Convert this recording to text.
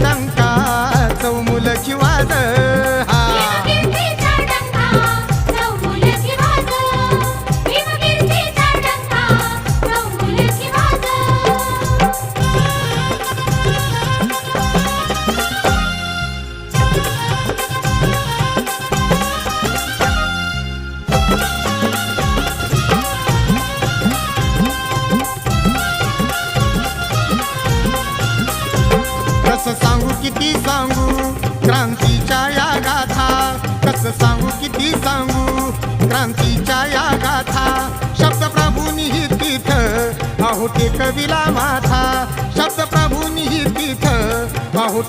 डंका चौमुल वाज हा भीमकीर्तीचा डंका चौमुलकी वाज भीमकीर्तीचा डंका चौमुलकी वाज कस सांगू किती सांगू क्रांतीच्या या गाथा कस सांगू किती सांगू क्रांतीच्या या गाथा शब्द प्रभूंनी तिथ अहो ते कविला माथा